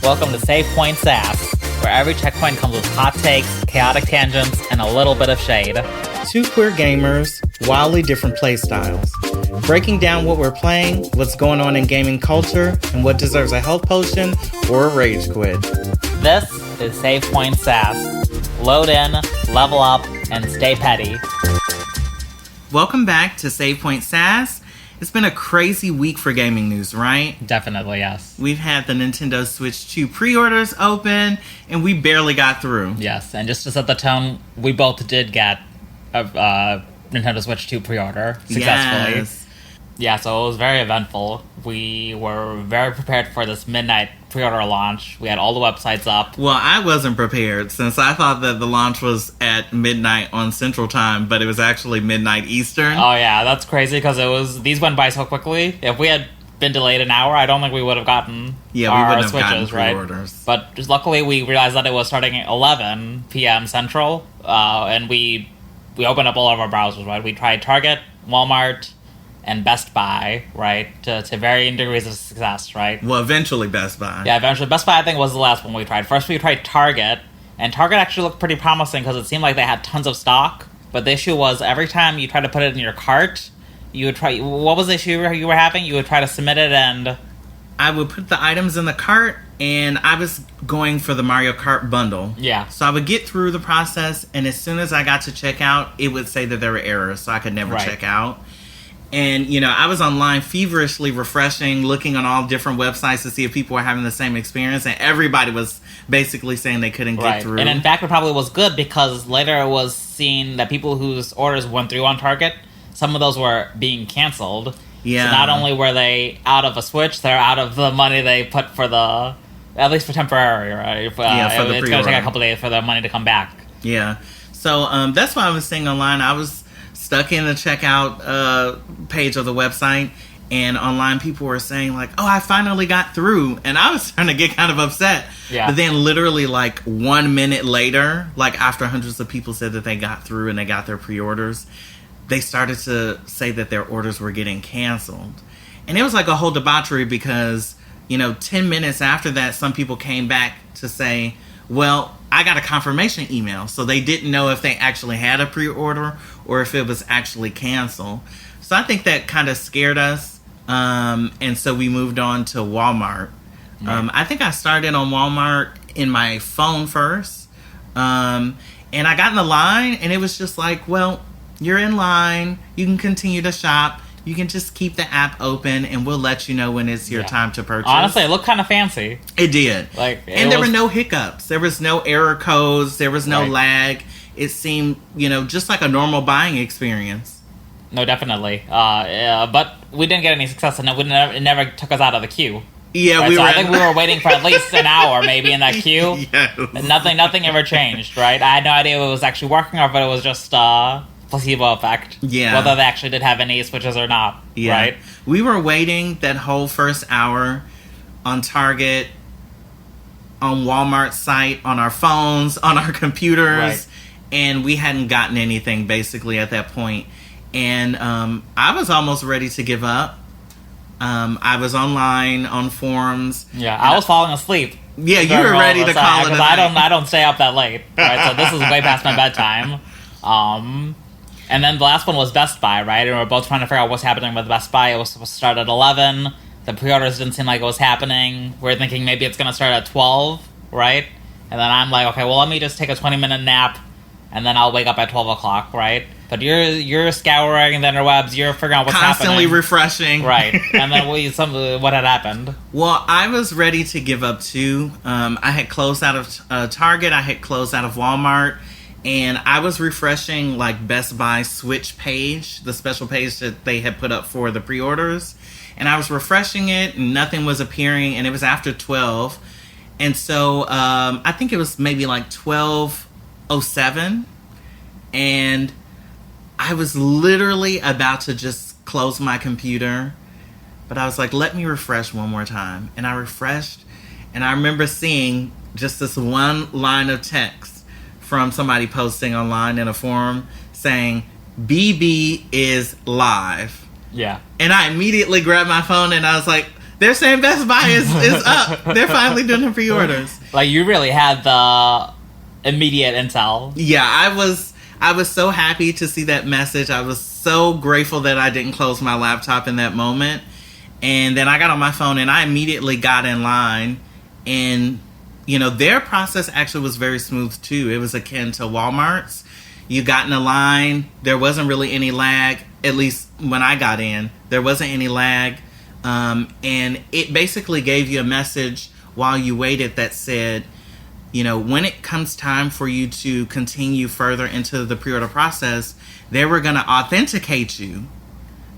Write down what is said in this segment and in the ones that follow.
Welcome to Save Point Sass, where every checkpoint comes with hot takes, chaotic tangents, and a little bit of shade. Two queer gamers, wildly different playstyles. Breaking down what we're playing, what's going on in gaming culture, and what deserves a health potion or a rage quit. This is Save Point Sass. Load in, level up, and stay petty. Welcome back to Save Point Sass. It's been a crazy week for gaming news, right? Definitely, yes. We've had the Nintendo Switch 2 pre-orders open, and we barely got through. Yes, and just to set the tone, we both did get a Nintendo Switch 2 pre-order successfully. Yes. Yeah, so it was very eventful. We were very prepared for this midnight pre-order launch. We had all the websites up. Well, I wasn't prepared since I thought that the launch was at midnight on Central Time, but it was actually midnight Eastern. Oh yeah, that's crazy because these went by so quickly. If we had been delayed an hour, I don't think we would have gotten our Switches, gotten pre-orders. Right? But just luckily we realized that it was starting at 11 p.m. Central, and we opened up all of our browsers, right? We tried Target, Walmart, and Best Buy, right, to varying degrees of success, right? Well, eventually Best Buy. Yeah, eventually. Best Buy, I think, was the last one we tried. First, we tried Target, and Target actually looked pretty promising because it seemed like they had tons of stock. But the issue was every time you tried to put it in your cart, you would try... What was the issue you were having? You would try to submit it and... I would put the items in the cart, and I was going for the Mario Kart bundle. Yeah. So I would get through the process, and as soon as I got to checkout, it would say that there were errors, so I could never check out. And, you know, I was online feverishly refreshing, looking on all different websites to see if people were having the same experience, and everybody was basically saying they couldn't get through. And in fact, it probably was good because later it was seen that people whose orders went through on Target, some of those were being canceled. Yeah. So not only were they out of a Switch, they're out of the money they put for the... At least for temporary, right? For the it's pre-order. going to take a couple days for the money to come back. Yeah. So that's why I was saying online, I was stuck in the checkout page of the website, and online people were saying like, oh, I finally got through, and I was starting to get kind of upset. Yeah. But then literally like 1 minute later, like after hundreds of people said that they got through and they got their pre-orders, they started to say that their orders were getting canceled. And it was like a whole debauchery because, you know, 10 minutes after that, some people came back to say, well, I got a confirmation email. So they didn't know if they actually had a pre-order or if it was actually canceled. So I think that kind of scared us. And so we moved on to Walmart. Right. I think I started on Walmart in my phone first. And I got in the line and it was just like, well, you're in line. You can continue to shop. You can just keep the app open, and we'll let you know when it's your time to purchase. Honestly, it looked kind of fancy. It did. And there were no hiccups. There was no error codes. There was no lag. It seemed, you know, just like a normal buying experience. No, definitely. But we didn't get any success, and it never took us out of the queue. Yeah, right? I think we were waiting for at least an hour, maybe, in that queue. Yes. And nothing ever changed, right? I had no idea if it was actually working or if it was just placebo effect. Yeah. Whether they actually did have any switches or not. Yeah. Right? We were waiting that whole first hour on Target, on Walmart's site, on our phones, on our computers, and we hadn't gotten anything basically at that point. And I was almost ready to give up. I was online on forums. Yeah, I was falling asleep. Yeah, you were ready to call it a night. I don't stay up that late. Right? So this is way past my bedtime. And then the last one was Best Buy, right? And we were both trying to figure out what's happening with Best Buy. It was supposed to start at 11. The pre-orders didn't seem like it was happening. We were thinking maybe it's going to start at 12, right? And then I'm like, okay, well, let me just take a 20-minute nap, and then I'll wake up at 12 o'clock, right? But you're scouring the interwebs, you're figuring out what's constantly happening. refreshing. Right. And then what had happened? Well, I was ready to give up too. I had closed out of Target. I had closed out of Walmart. And I was refreshing like Best Buy Switch page, the special page that they had put up for the pre-orders. And I was refreshing it and nothing was appearing. And it was after 12. And so I think it was maybe like 12:07. And I was literally about to just close my computer. But I was like, let me refresh one more time. And I refreshed. And I remember seeing just this one line of text from somebody posting online in a forum saying, BB is live. Yeah. And I immediately grabbed my phone and I was like, They're saying Best Buy is up. They're finally doing the pre-orders. Like, you really had the immediate intel. Yeah, I was so happy to see that message. I was so grateful that I didn't close my laptop in that moment. And then I got on my phone and I immediately got in line. And, you know, their process actually was very smooth too. It was akin to Walmart's. You got in a line. There wasn't really any lag, at least when I got in. There wasn't any lag. And it basically gave you a message while you waited that said, you know, when it comes time for you to continue further into the pre-order process, they were going to authenticate you.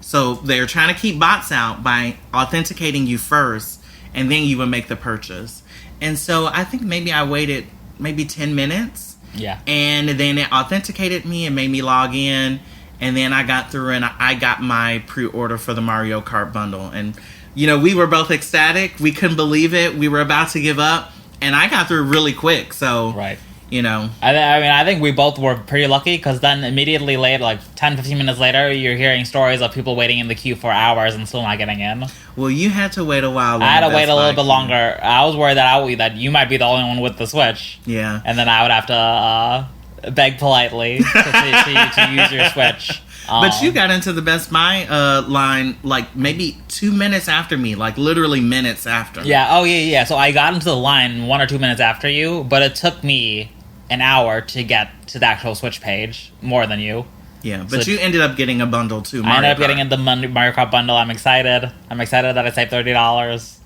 So they're trying to keep bots out by authenticating you first, and then you would make the purchase. And so I think maybe I waited maybe 10 minutes. Yeah. And then it authenticated me and made me log in. And then I got through and I got my pre-order for the Mario Kart bundle. And, you know, we were both ecstatic. We couldn't believe it. We were about to give up. And I got through really quick. So, right. You know. I mean, I think we both were pretty lucky because then immediately later, like 10, 15 minutes later, you're hearing stories of people waiting in the queue for hours and still not getting in. Well, you had to wait a while. I had to wait a little bit longer. I was worried that you might be the only one with the Switch. Yeah. And then I would have to beg politely to use your Switch. But you got into the Best Buy line like maybe 2 minutes after me, like literally minutes after. Yeah, oh yeah. So I got into the line 1 or 2 minutes after you, but it took me an hour to get to the actual Switch page, more than you. Yeah, but so you ended up getting a bundle too. I ended up getting in the Mario Kart bundle. I'm excited. I'm excited that I saved $30.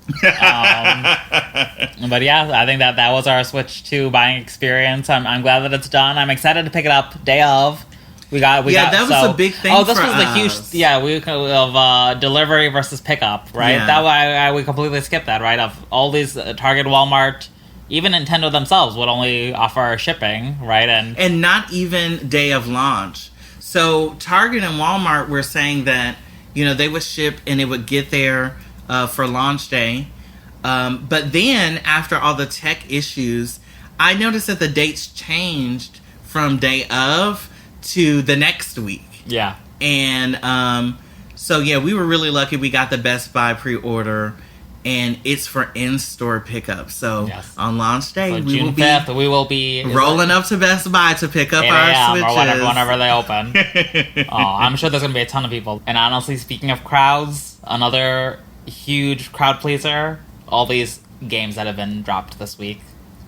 But yeah, I think that was our Switch 2 buying experience. I'm glad that it's done. I'm excited to pick it up day of. That was a big thing. Oh, this was the huge. Yeah, of delivery versus pickup, right? Yeah. That we completely skipped that, right? Of all these Target, Walmart, even Nintendo themselves would only offer shipping, right? And not even day of launch. So Target and Walmart were saying that, you know, they would ship and it would get there for launch day. But then after all the tech issues, I noticed that the dates changed from day of to the next week. Yeah. And so, yeah, we were really lucky. We got the Best Buy pre-order, and it's for in-store pickup. So yes. On launch day, so June 5th, we will be rolling up to Best Buy to pick up our Switches. Or whenever they open. I'm sure there's going to be a ton of people. And honestly, speaking of crowds, another huge crowd pleaser, all these games that have been dropped this week.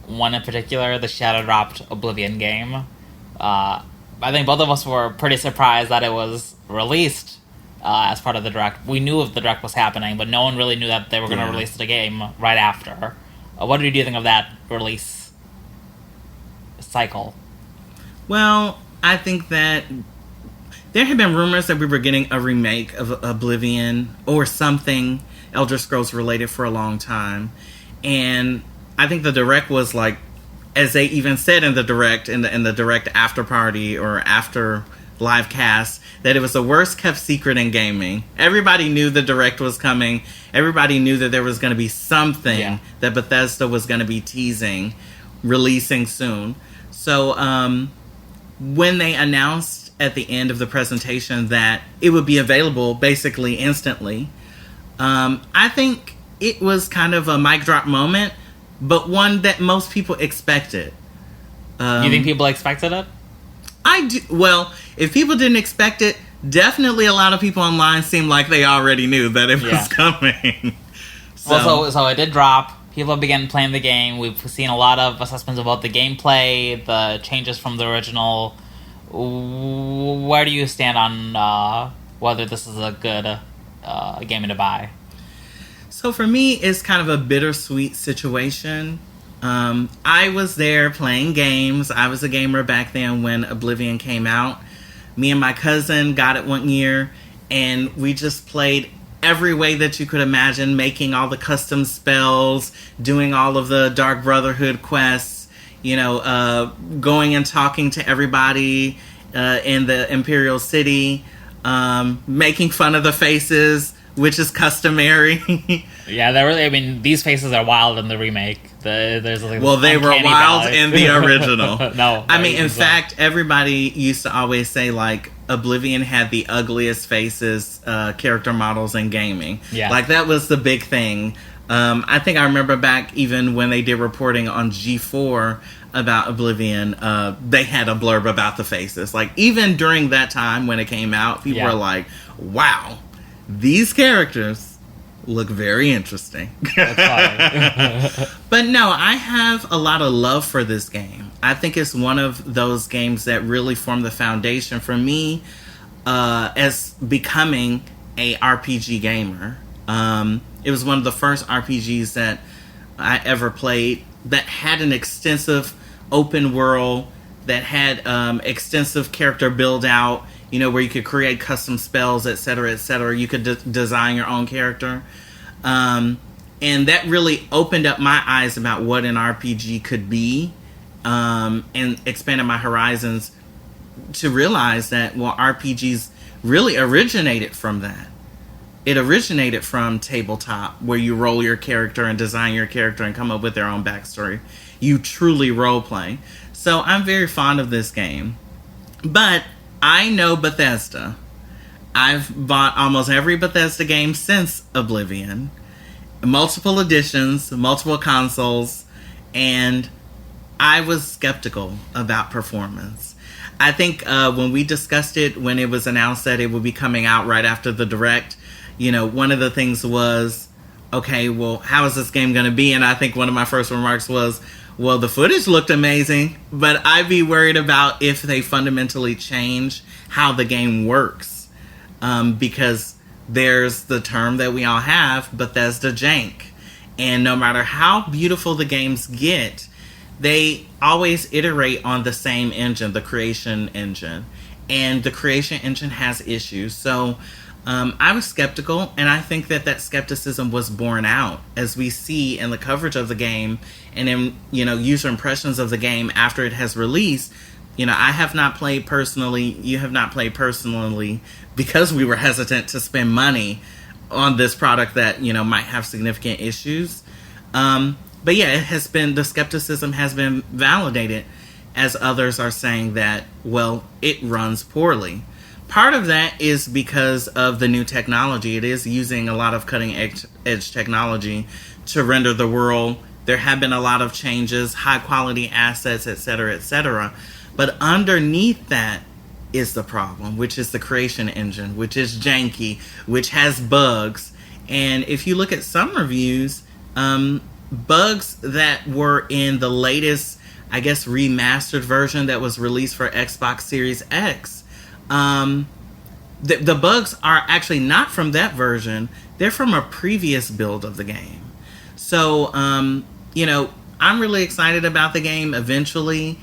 One in particular, the shadow-dropped Oblivion game. I think both of us were pretty surprised that it was released as part of the Direct. We knew if the Direct was happening, but no one really knew that they were going to release the game right after. What did you think of that release cycle? Well, I think that there had been rumors that we were getting a remake of Oblivion or something Elder Scrolls related for a long time. And I think the Direct was like, as they even said in the Direct, in the Direct after party or after live cast, that it was the worst kept secret in gaming. Everybody knew the Direct was coming. Everybody knew that there was going to be something that Bethesda was going to be teasing, releasing soon. So when they announced at the end of the presentation that it would be available basically instantly, I think it was kind of a mic drop moment, but one that most people expected. You think people expected it? I do. Well, if people didn't expect it, definitely a lot of people online seemed like they already knew that it was coming. So it did drop. People began playing the game. We've seen a lot of assessments about the gameplay, the changes from the original. Where do you stand on whether this is a good game to buy? So for me, it's kind of a bittersweet situation. I was there playing games. I was a gamer back then when Oblivion came out. Me and my cousin got it one year, and we just played every way that you could imagine, making all the custom spells, doing all of the Dark Brotherhood quests, you know, going and talking to everybody in the Imperial City, making fun of the faces which is customary. Yeah, they're really. I mean, these faces are wild in the remake. There's like well, they were wild in the original. No, I mean, in fact, everybody used to always say like Oblivion had the ugliest faces, character models in gaming. Yeah, like that was the big thing. I think I remember back even when they did reporting on G4 about Oblivion, they had a blurb about the faces. Like even during that time when it came out, people were like, "Wow, these characters look very interesting." But no, I have a lot of love for this game. I think it's one of those games that really formed the foundation for me as becoming a RPG gamer. It was one of the first RPGs that I ever played that had an extensive open world, that had extensive character build out, you know, where you could create custom spells, etc., etc. You could design your own character. And that really opened up my eyes about what an RPG could be, and expanded my horizons to realize that, well, RPGs really originated from that. It originated from tabletop, where you roll your character and design your character and come up with their own backstory. You truly role-play. So I'm very fond of this game. But I know Bethesda. I've bought almost every Bethesda game since Oblivion. Multiple editions, multiple consoles, and I was skeptical about performance. I think when we discussed it, when it was announced that it would be coming out right after the Direct, you know, one of the things was, okay, well, how is this game going to be? And I think one of my first remarks was, well, the footage looked amazing, but I'd be worried about if they fundamentally change how the game works. Because there's the term that we all have, Bethesda jank. And no matter how beautiful the games get, they always iterate on the same engine, the creation engine. And the creation engine has issues. So I was skeptical, and I think that skepticism was borne out, as we see in the coverage of the game and in, you know, user impressions of the game after it has released. You know, I have not played personally. You have not played personally because we were hesitant to spend money on this product that, you know, might have significant issues. But yeah, the skepticism has been validated, as others are saying that, well, it runs poorly. Part of that is because of the new technology. It is using a lot of cutting edge technology to render the world. There have been a lot of changes, high quality assets, etc., etc. But underneath that is the problem, which is the creation engine, which is janky, which has bugs. And if you look at some reviews, bugs that were in the latest, I guess, remastered version that was released for Xbox Series X, the bugs are actually not from that version. They're from a previous build of the game. So, you know, I'm really excited about the game. Eventually,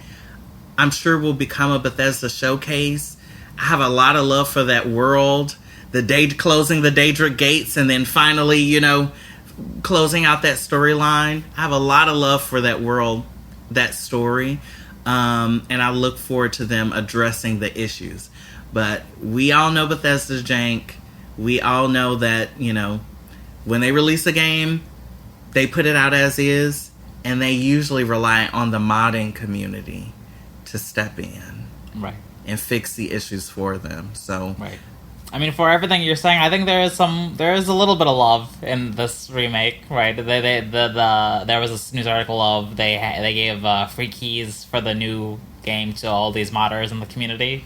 I'm sure will become a Bethesda showcase. I have a lot of love for that world. Closing the Daedric gates, and then finally, you know, closing out that storyline. I have a lot of love for that world, that story. And I look forward to them addressing the issues. But we all know Bethesda's jank. We all know that, you know, when they release a game, they put it out as is, and they usually rely on the modding community to step in, right, and fix the issues for them. So, right. I mean, for everything you're saying, I think there is a little bit of love in this remake, right? There was this news article of they gave free keys for the new game to all these modders in the community,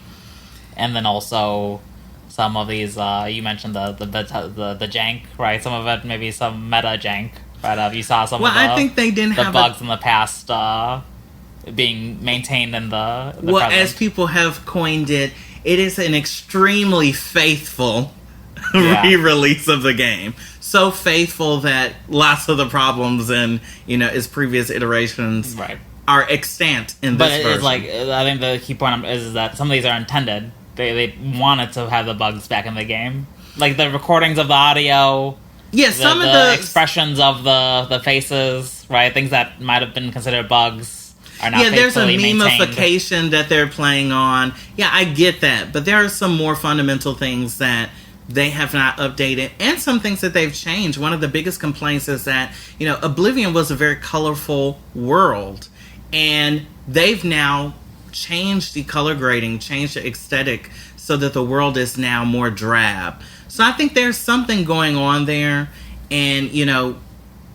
and then also some of these you mentioned the jank, right? Some of it maybe some meta jank, right? You saw some. Well, of the, I think they didn't have bugs in the past being maintained in the well, present. As people have coined it. It is an extremely faithful re-release of the game. So faithful that lots of the problems in, you know, its previous iterations are extant in this version. But it's like, I think the key point is that some of these are intended. They wanted to have the bugs back in the game. Like the recordings of the audio. Yeah, some of the expressions of the faces, right? Things that might have been considered bugs. Yeah, there's a memification that they're playing on. Yeah, I get that. But there are some more fundamental things that they have not updated, and some things that they've changed. One of the biggest complaints is that, Oblivion was a very colorful world, and they've now changed the color grading, changed the aesthetic so that the world is now more drab. So I think there's something going on there, and,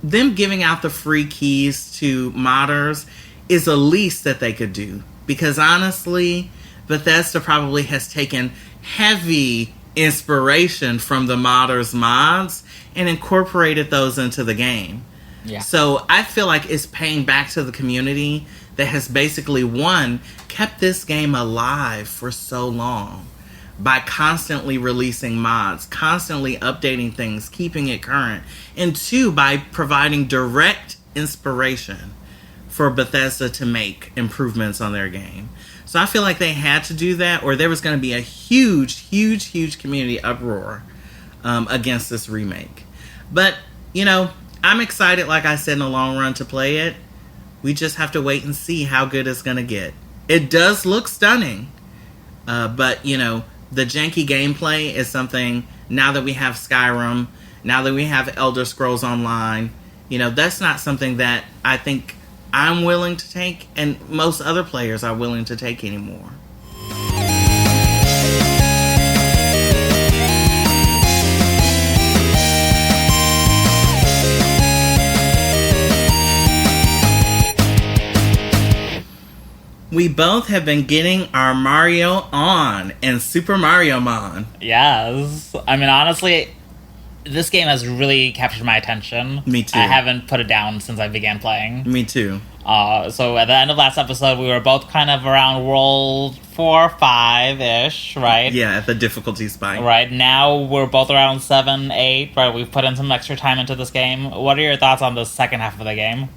them giving out the free keys to modders is the least that they could do. Because honestly, Bethesda probably has taken heavy inspiration from the modders' mods and incorporated those into the game. Yeah. So I feel like it's paying back to the community that has basically, one, kept this game alive for so long by constantly releasing mods, constantly updating things, keeping it current, and two, by providing direct inspiration for Bethesda to make improvements on their game. So I feel like they had to do that, or there was going to be a huge, huge, huge community uproar against this remake. But, I'm excited, like I said, in the long run to play it. We just have to wait and see how good it's going to get. It does look stunning, but, the janky gameplay is something, now that we have Skyrim, now that we have Elder Scrolls Online, that's not something that I think I'm willing to take, and most other players are willing to take anymore. We both have been getting our Mario on in Super MarioMon. Yes. I mean, honestly, this game has really captured my attention. Me too. I haven't put it down since I began playing. Me too. So at the end of last episode, we were both kind of around World 4 or 5-ish, right? Yeah, at the difficulty spike. Right. Now we're both around 7, 8, right? We've put in some extra time into this game. What are your thoughts on the second half of the game?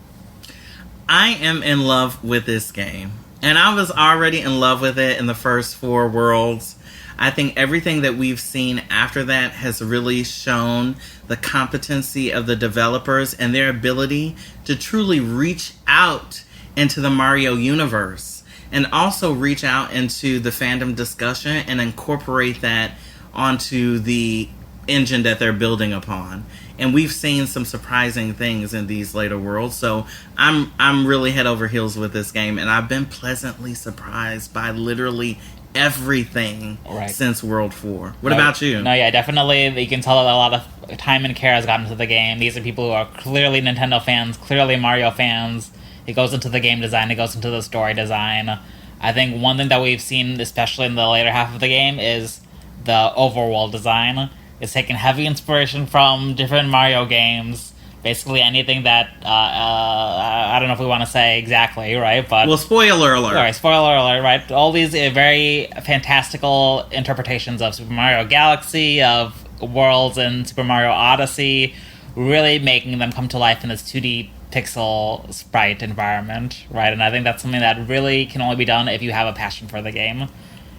I am in love with this game. And I was already in love with it in the first 4 worlds. I think everything that we've seen after that has really shown the competency of the developers and their ability to truly reach out into the Mario universe and also reach out into the fandom discussion and incorporate that onto the engine that they're building upon. And we've seen some surprising things in these later worlds. So I'm really head over heels with this game. And I've been pleasantly surprised by literally everything since World 4. What about you? No, yeah, definitely. You can tell that a lot of time and care has gotten into the game. These are people who are clearly Nintendo fans, clearly Mario fans. It goes into the game design. It goes into the story design. I think one thing that we've seen, especially in the later half of the game, is the overworld design. It's taken heavy inspiration from different Mario games. Basically anything that, I don't know if we want to say exactly, right? But well, spoiler alert. Right, spoiler alert, right? All these very fantastical interpretations of Super Mario Galaxy, of worlds in Super Mario Odyssey, really making them come to life in this 2D pixel sprite environment, right? And I think that's something that really can only be done if you have a passion for the game.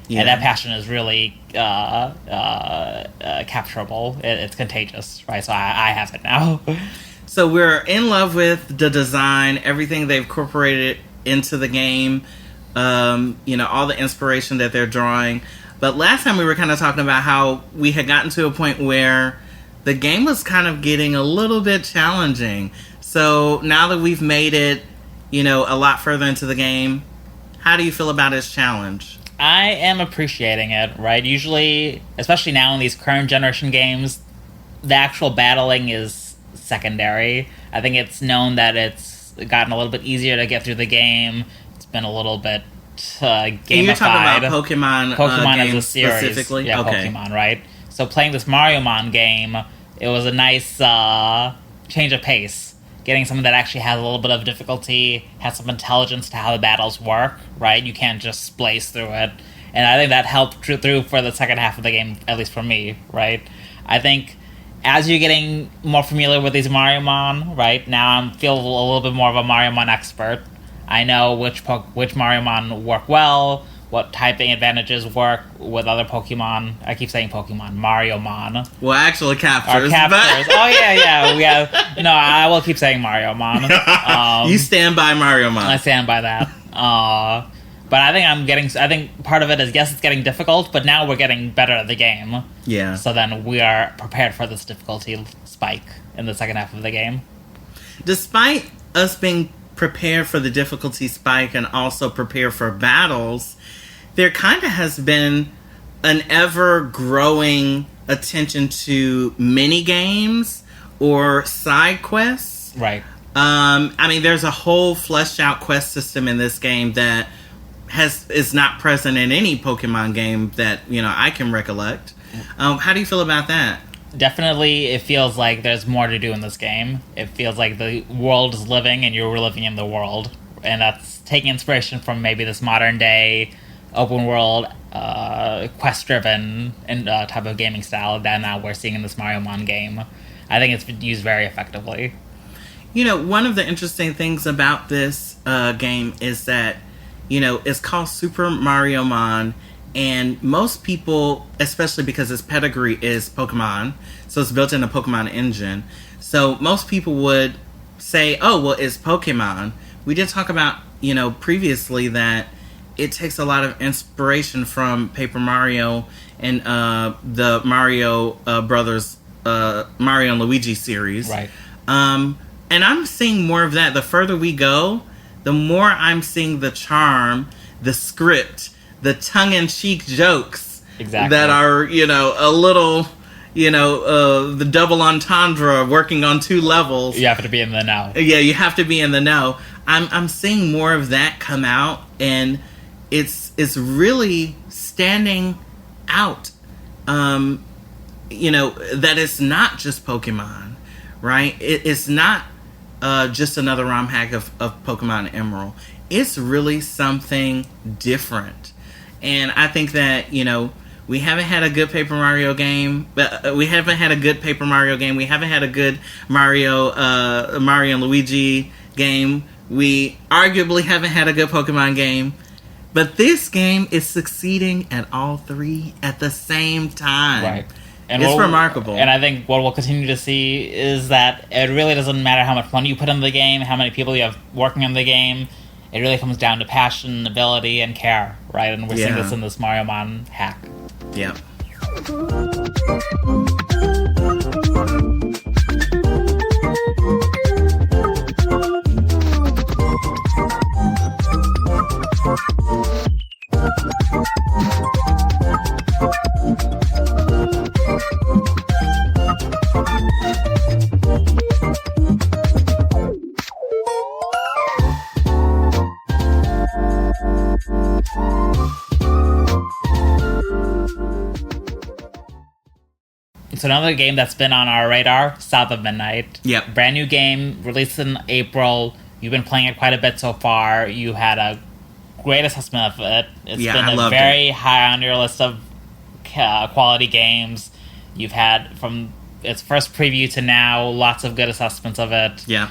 Yeah. And that passion is really capturable. It's contagious, right? So I have it now. So we're in love with the design, everything they've incorporated into the game, all the inspiration that they're drawing. But last time we were kind of talking about how we had gotten to a point where the game was kind of getting a little bit challenging. So now that we've made it, a lot further into the game, how do you feel about its challenge? I am appreciating it, right? Usually, especially now in these current generation games, the actual battling is secondary. I think it's known that it's gotten a little bit easier to get through the game. It's been a little bit gamified. And you're talking about Pokemon as a series. Specifically? Yeah, okay. Pokemon, right? So playing this MarioMon game, it was a nice change of pace. Getting something that actually has a little bit of difficulty, has some intelligence to how the battles work, right? You can't just blaze through it. And I think that helped through for the second half of the game, at least for me, right? I think as you're getting more familiar with these MarioMon, right, now I feel a little bit more of a MarioMon expert. I know which MarioMon work well, what typing advantages work with other Pokemon. I keep saying Pokemon, MarioMon. Well, actually captures. Oh, yeah. We have, no, I will keep saying MarioMon. You stand by MarioMon. I stand by that. But But I think part of it is, yes, it's getting difficult, but now we're getting better at the game. Yeah. So then we are prepared for this difficulty spike in the second half of the game. Despite us being prepared for the difficulty spike and also prepared for battles, there kind of has been an ever-growing attention to mini-games or side quests. Right. I mean, there's a whole fleshed-out quest system in this game that is not present in any Pokemon game that, I can recollect. How do you feel about that? Definitely, it feels like there's more to do in this game. It feels like the world is living and you're living in the world. And that's taking inspiration from maybe this modern day open world, quest-driven type of gaming style that now we're seeing in this MarioMon game. I think it's been used very effectively. One of the interesting things about this game is that, it's called Super MarioMon, and most people, especially because its pedigree is Pokemon, so it's built in a Pokemon engine, so most people would say, oh, well, it's Pokemon. We did talk about, previously that it takes a lot of inspiration from Paper Mario and the Mario Brothers, Mario and Luigi series. Right. And I'm seeing more of that. The further we go, the more I'm seeing the charm, the script, the tongue-in-cheek jokes that are, a little, the double entendre working on two levels. You have to be in the know. Yeah, you have to be in the know. I'm seeing more of that come out, and it's really standing out. That it's not just Pokemon, right? It's not just another ROM hack of Pokemon Emerald. It's really something different. And I think that, we haven't had a good Paper Mario game. We haven't had a good Paper Mario game. We haven't had a good Mario and Luigi game. We arguably haven't had a good Pokemon game. But this game is succeeding at all three at the same time. Right. And it's remarkable. And I think what we'll continue to see is that it really doesn't matter how much money you put in the game, how many people you have working on the game. It really comes down to passion, ability, and care, right? And we're seeing this in this MarioMon hack. Yeah. So another game that's been on our radar, South of Midnight. Yep. Brand new game, released in April. You've been playing it quite a bit so far. You had a great assessment of it. It's been very high on your list of quality games. You've had, from its first preview to now, lots of good assessments of it. Yeah.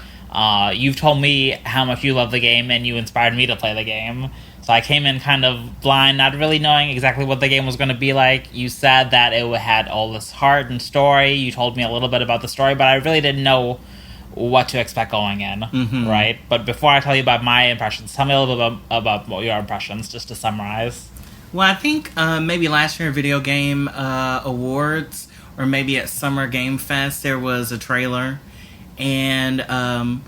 You've told me how much you love the game, and you inspired me to play the game. So I came in kind of blind, not really knowing exactly what the game was going to be like. You said that it had all this heart and story. You told me a little bit about the story, but I really didn't know what to expect going in, right? But before I tell you about my impressions, tell me a little bit about your impressions, just to summarize. Well, I think maybe last year at Video Game Awards, or maybe at Summer Game Fest, there was a trailer. And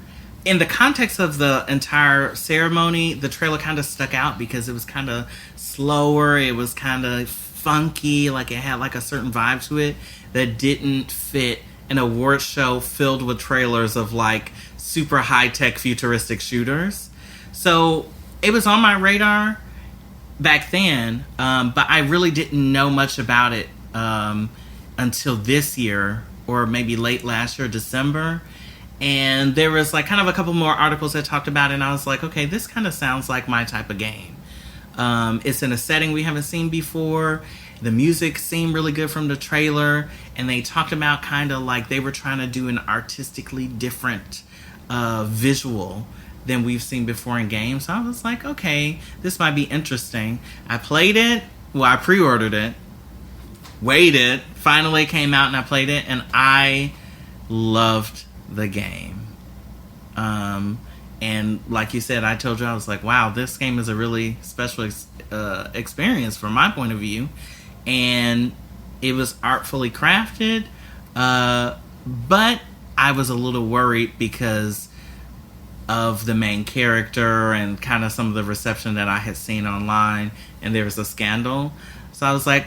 in the context of the entire ceremony, the trailer kind of stuck out because it was kind of slower, it was kind of funky, like it had like a certain vibe to it that didn't fit an award show filled with trailers of like super high-tech futuristic shooters. So it was on my radar back then, but I really didn't know much about it until this year, or maybe late last year, December. And there was like kind of a couple more articles that talked about it, and I was like, okay, this kind of sounds like my type of game. It's in a setting we haven't seen before. The music seemed really good from the trailer, and they talked about kind of like they were trying to do an artistically different visual than we've seen before in games. So I was like, okay, this might be interesting. I played it. Well, I pre-ordered it. Waited. Finally came out and I played it, and I loved the game. And like you said, I told you, I was like, wow, this game is a really special experience from my point of view. And it was artfully crafted, but I was a little worried because of the main character and kind of some of the reception that I had seen online, and there was a scandal. So I was like,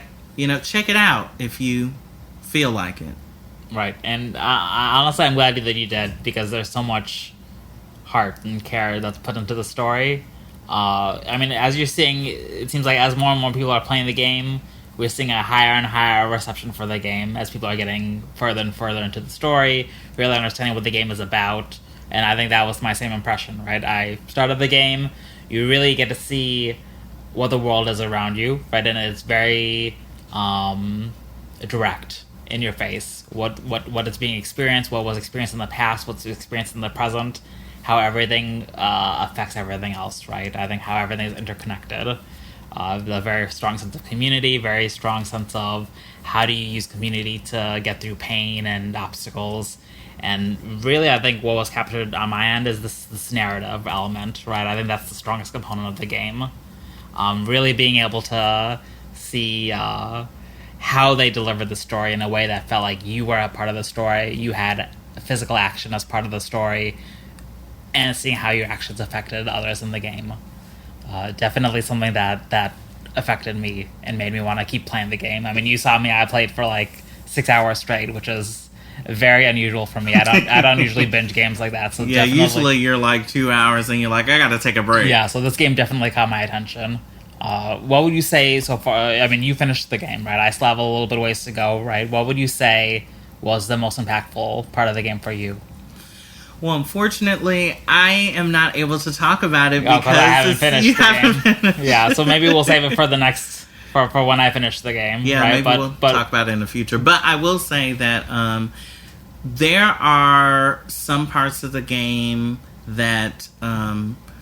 check it out if you feel like it. Right, and honestly, I'm glad that you did, because there's so much heart and care that's put into the story. As you're seeing, it seems like as more and more people are playing the game, we're seeing a higher and higher reception for the game as people are getting further and further into the story, really understanding what the game is about. And I think that was my same impression, right? I started the game, you really get to see what the world is around you, right? And it's very direct in your face. What is being experienced, what was experienced in the past, what's experienced in the present, how everything affects everything else, right? I think how everything is interconnected. The very strong sense of community, very strong sense of how do you use community to get through pain and obstacles. And really, I think what was captured on my end is this narrative element, right? I think that's the strongest component of the game. Really being able to see how they delivered the story in a way that felt like you were a part of the story, you had physical action as part of the story, and seeing how your actions affected others in the game. Definitely something that affected me and made me want to keep playing the game. I mean, you saw me, I played for like 6 hours straight, which is very unusual for me. I don't usually binge games like that. So yeah, usually you're like 2 hours and you're like, I gotta take a break. Yeah, so this game definitely caught my attention. What would you say so far? I mean, you finished the game, right? I still have a little bit of ways to go, right? What would you say was the most impactful part of the game for you? Well, unfortunately, I am not able to talk about it because I haven't finished the game. Yeah, so maybe we'll save it for the next for when I finish the game. Yeah, right? maybe we'll talk about it in the future. But I will say that there are some parts of the game that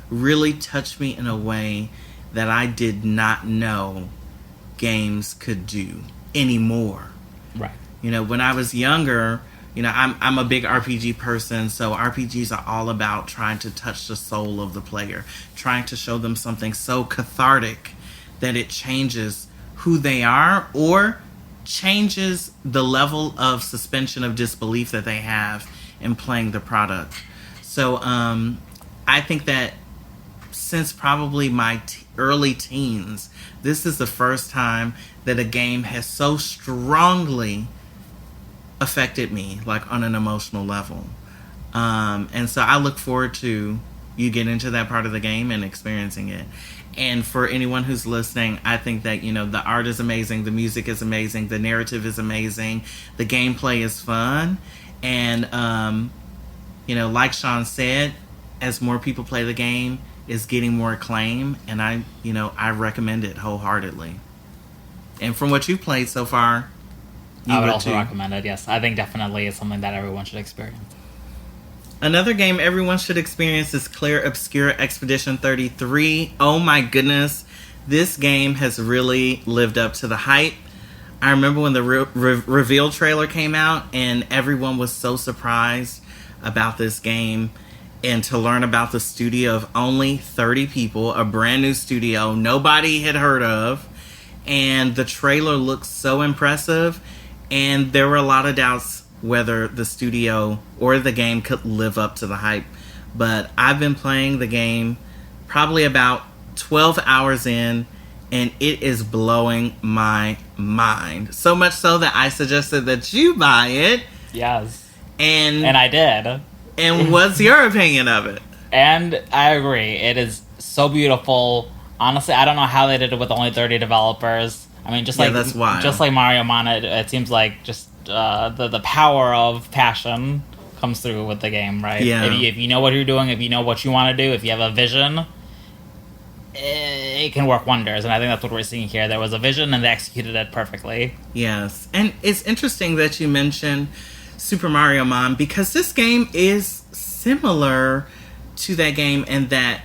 really touched me in a way that I did not know games could do anymore. Right. When I was younger, I'm a big RPG person, so RPGs are all about trying to touch the soul of the player, trying to show them something so cathartic that it changes who they are or changes the level of suspension of disbelief that they have in playing the product. So I think that since probably my early teens, this is the first time that a game has so strongly affected me, like on an emotional level. And so I look forward to you getting into that part of the game and experiencing it. And for anyone who's listening, I think that, the art is amazing, the music is amazing, the narrative is amazing, the gameplay is fun. And, like Shawn said, as more people play the game, it's getting more acclaim. And I recommend it wholeheartedly. And from what you've played so far, I would also recommend it, yes. I think definitely it's something that everyone should experience. Another game everyone should experience is Clair Obscur Expedition 33. Oh my goodness. This game has really lived up to the hype. I remember when the reveal trailer came out and everyone was so surprised about this game. And to learn about the studio of only 30 people, a brand new studio nobody had heard of. And the trailer looks so impressive. And there were a lot of doubts whether the studio or the game could live up to the hype. But I've been playing the game probably about 12 hours in, and it is blowing my mind. So much so that I suggested that you buy it. Yes. And I did. And what's your opinion of it? And I agree. It is so beautiful. Honestly, I don't know how they did it with only 30 developers. I mean, just like MarioMon, it seems like just the power of passion comes through with the game, right? Yeah. If you know what you're doing, if you know what you want to do, if you have a vision, it can work wonders. And I think that's what we're seeing here. There was a vision, and they executed it perfectly. Yes. And it's interesting that you mentioned Super MarioMon, because this game is similar to that game in that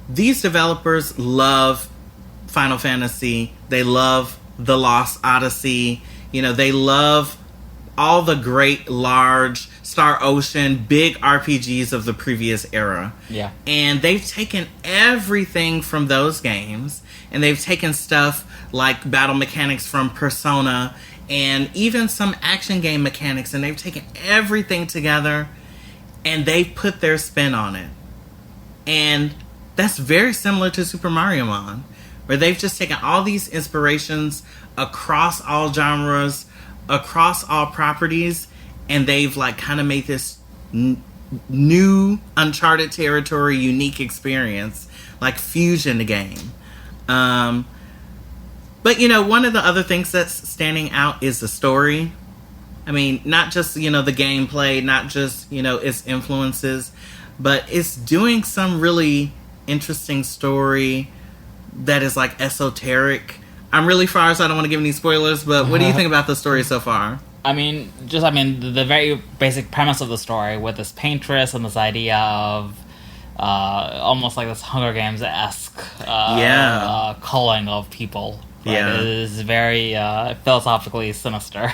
these developers love Final Fantasy. They love The Lost Odyssey. They love all the great, large Star Ocean, big RPGs of the previous era. Yeah. And they've taken everything from those games, and they've taken stuff like battle mechanics from Persona, and even some action game mechanics, and they've taken everything together, and they've put their spin on it. And that's very similar to Super MarioMon, where they've just taken all these inspirations across all genres, across all properties, and they've like kind of made this new uncharted territory, unique experience, like fusion the game. But you know, one of the other things that's standing out is the story. I mean, not just, you know, the gameplay, not just, you know, its influences, but it's doing some really interesting story that is like esoteric. I'm really far, so I don't want to give any spoilers, but what do you think about the story so far? I mean, the very basic premise of the story with this paintress and this idea of almost like this Hunger Games-esque culling of people. Right? Yeah. It is very philosophically sinister.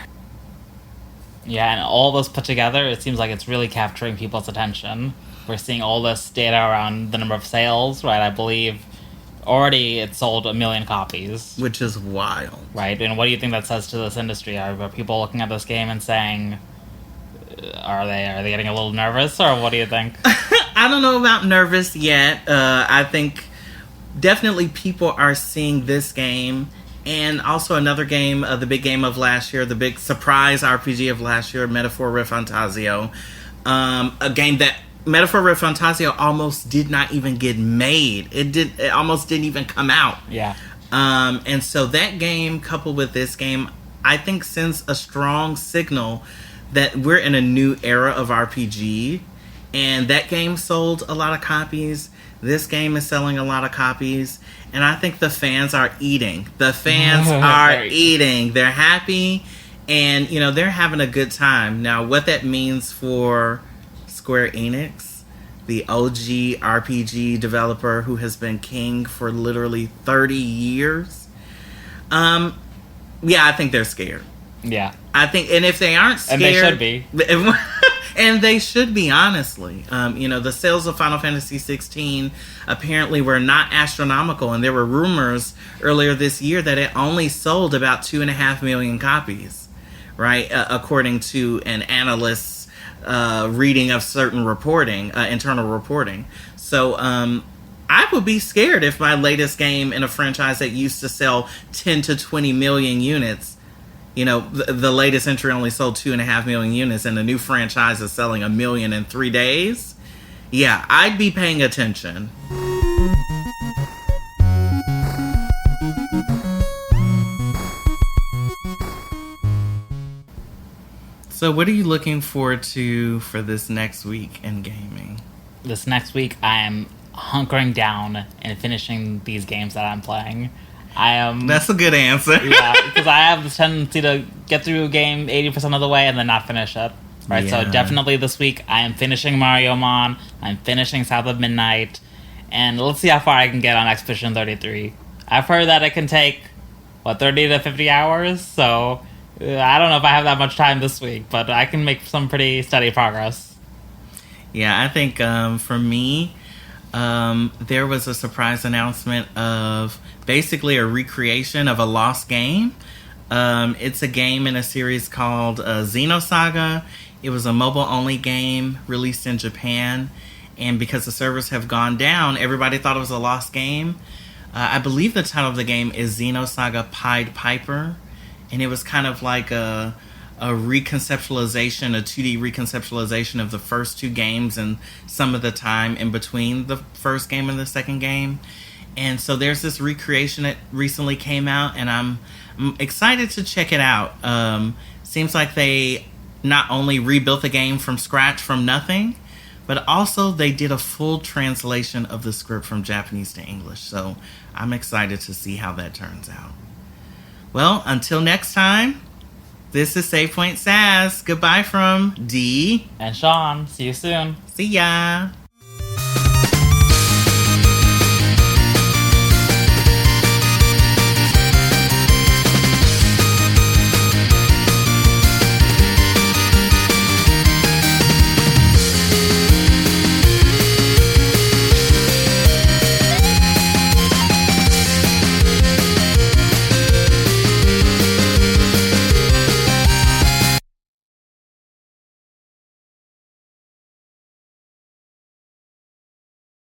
Yeah, and all this put together, it seems like it's really capturing people's attention. We're seeing all this data around the number of sales, right? I believe already it sold 1 million copies. Which is wild. Right, and what do you think that says to this industry? Are people looking at this game and saying, are they getting a little nervous, or what do you think? I don't know about nervous yet. I think definitely people are seeing this game, and also another game, the big game of last year, the big surprise RPG of last year, Metaphor Refantasio. A game that Metaphor Refantasio almost did not even get made. It almost didn't even come out. Yeah. And so that game, coupled with this game, I think sends a strong signal that we're in a new era of RPG. And that game sold a lot of copies. This game is selling a lot of copies. And I think the fans are eating. The fans are eating. They're happy. And, you know, they're having a good time. Now, what that means for Square Enix, the OG RPG developer who has been king for literally 30 years. Yeah, I think they're scared. Yeah. I think, and if they aren't scared... And they should be. And they should be, honestly. You know, the sales of Final Fantasy XVI apparently were not astronomical, and there were rumors earlier this year that it only sold about 2.5 million copies, right? According to an analyst's reading of certain reporting, internal reporting. So, I would be scared if my latest game in a franchise that used to sell 10 to 20 million units, you know, the latest entry only sold 2.5 million units, and the new franchise is selling 1 million in 3 days. Yeah, I'd be paying attention. So what are you looking forward to for this next week in gaming? This next week, I am hunkering down and finishing these games that I'm playing. That's a good answer. Yeah, because I have this tendency to get through a game 80% of the way and then not finish it. Right, Yeah. So definitely this week, I am finishing MarioMon, I'm finishing South of Midnight, and let's see how far I can get on Expedition 33. I've heard that it can take, 30 to 50 hours? So I don't know if I have that much time this week, but I can make some pretty steady progress. Yeah, I think for me, there was a surprise announcement of basically a recreation of a lost game. It's a game in a series called Xenosaga. It was a mobile-only game released in Japan, and because the servers have gone down, everybody thought it was a lost game. I believe the title of the game is Xenosaga Pied Piper, and it was kind of like a reconceptualization, a 2D reconceptualization of the first two games and some of the time in between the first game and the second game. And so there's this recreation that recently came out, and I'm excited to check it out. Seems like they not only rebuilt the game from scratch from nothing, but also they did a full translation of the script from Japanese to English. So I'm excited to see how that turns out. Well, until next time, this is Save Point Sass. Goodbye from Dee And Shawn, see you soon. See ya.